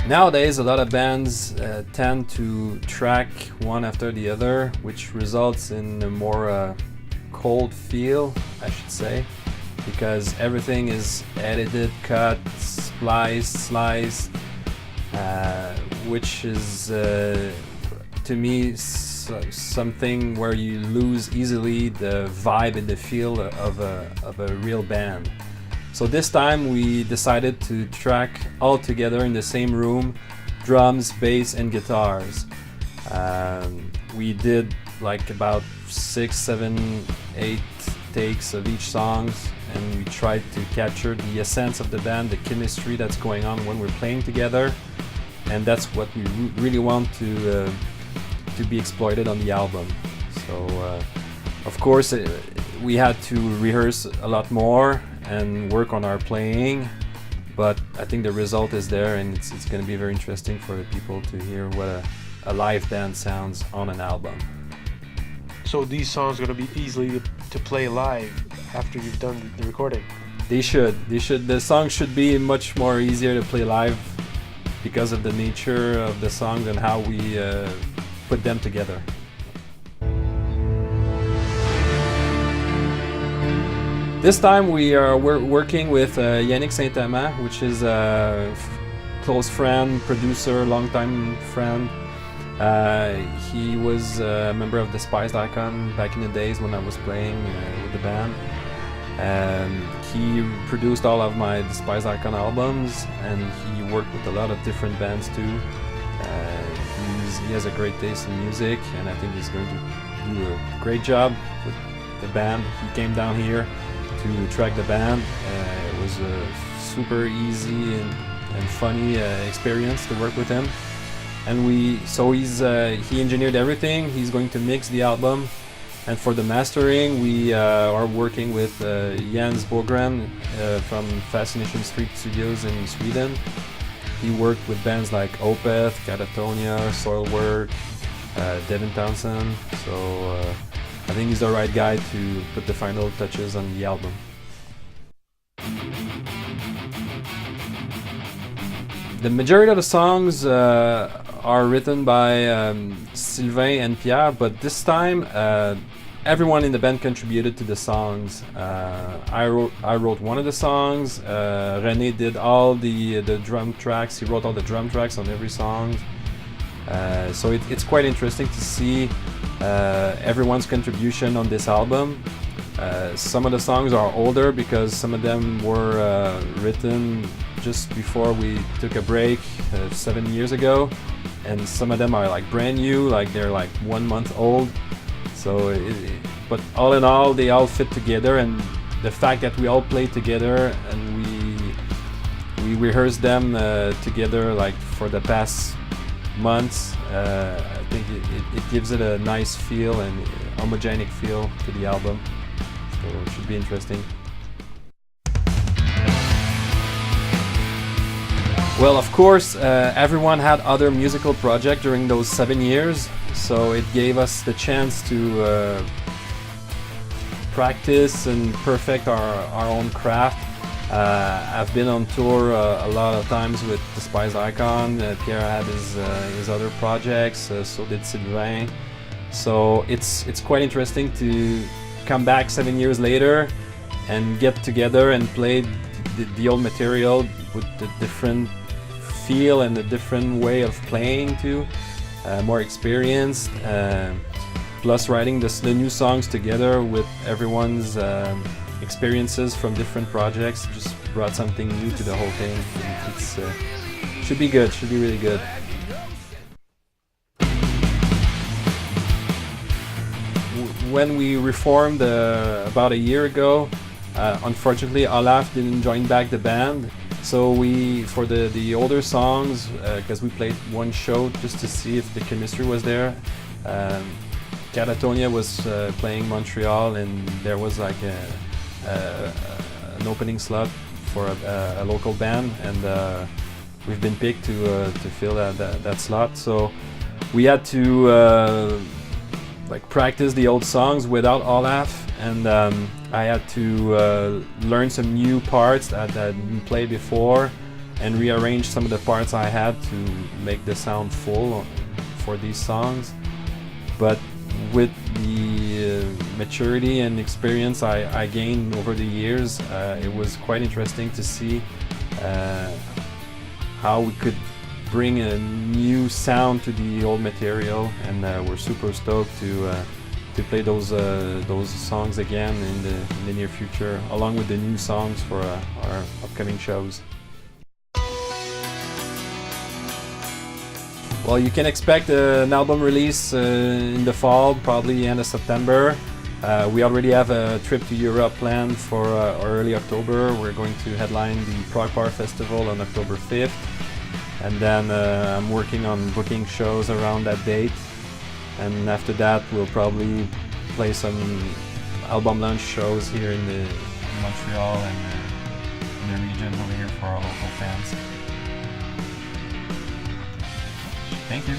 Nowadays, a lot of bands tend to track one after the other, which results in a more cold feel, I should say, because everything is edited, cut, spliced, sliced, which is to me something where you lose easily the vibe and the feel of a real band. So this time we decided to track all together in the same room, drums, bass and guitars. We did like about 6, 7, 8 takes of each songs, and we tried to capture the essence of the band, the chemistry that's going on when we're playing together, and that's what we really want to be exploited on the album. So of course we had to rehearse a lot more and work on our playing, but I think the result is there, and it's going to be very interesting for the people to hear what a live band sounds on an album. So these songs are going to be easily to play live after you've done the recording? They should. The songs should be much more easier to play live because of the nature of the songs and how we put them together. This time we're working with Yannick Saint-Amand, which is a close friend, producer, longtime friend. He was a member of Despised Icon back in the days when I was playing with the band. He produced all of my Despised Icon albums, and he worked with a lot of different bands too. He has a great taste in music, and I think he's going to do a great job with the band. He came down here to track the band. It was a super easy and funny experience to work with him. And he engineered everything. He's going to mix the album, and for the mastering we are working with Jens Bogren from Fascination Street Studios in Sweden. He worked with bands like Opeth, Catatonia, Soilwork, Devin Townsend, so I think he's the right guy to put the final touches on the album. The majority of the songs are written by Sylvain and Pierre, but this time everyone in the band contributed to the songs. I wrote one of the songs. René did all the drum tracks. He wrote all the drum tracks on every song. So it's quite interesting to see everyone's contribution on this album. Some of the songs are older because some of them were written just before we took a break 7 years ago, and some of them are like brand new, like they're like 1 month old. So, but all in all, they all fit together, and the fact that we all played together and we rehearsed them together like for the past months, I think it gives it a nice feel and homogenic feel to the album. So it should be interesting. Well, of course, everyone had other musical projects during those 7 years, so it gave us the chance to practice and perfect our own craft. I've been on tour a lot of times with Despised Icon. Pierre had his other projects, so did Sylvain. So it's quite interesting to come back 7 years later and get together and play the old material with the different feel and a different way of playing too, more experienced, plus writing the new songs together with everyone's experiences from different projects just brought something new to the whole thing. It's should be good, should be really good. When we reformed about a year ago, unfortunately Olaf didn't join back the band. So for the older songs, because we played one show just to see if the chemistry was there. Catatonia was playing Montreal, and there was like an opening slot for a local band, and we've been picked to fill that slot. So we had to like practice the old songs without Olaf, and I had to learn some new parts that we played before, and rearrange some of the parts I had to make the sound full for these songs. But with the maturity and experience I gained over the years, it was quite interesting to see how we could bring a new sound to the old material, and we're super stoked to play those songs again in the near future, along with the new songs for our upcoming shows. Well, you can expect an album release in the fall, probably end of September. We already have a trip to Europe planned for early October. We're going to headline the Prague Power Festival on October 5th. And then I'm working on booking shows around that date. And after that, we'll probably play some album launch shows here in Montreal and in the region over here for our local fans. Thank you.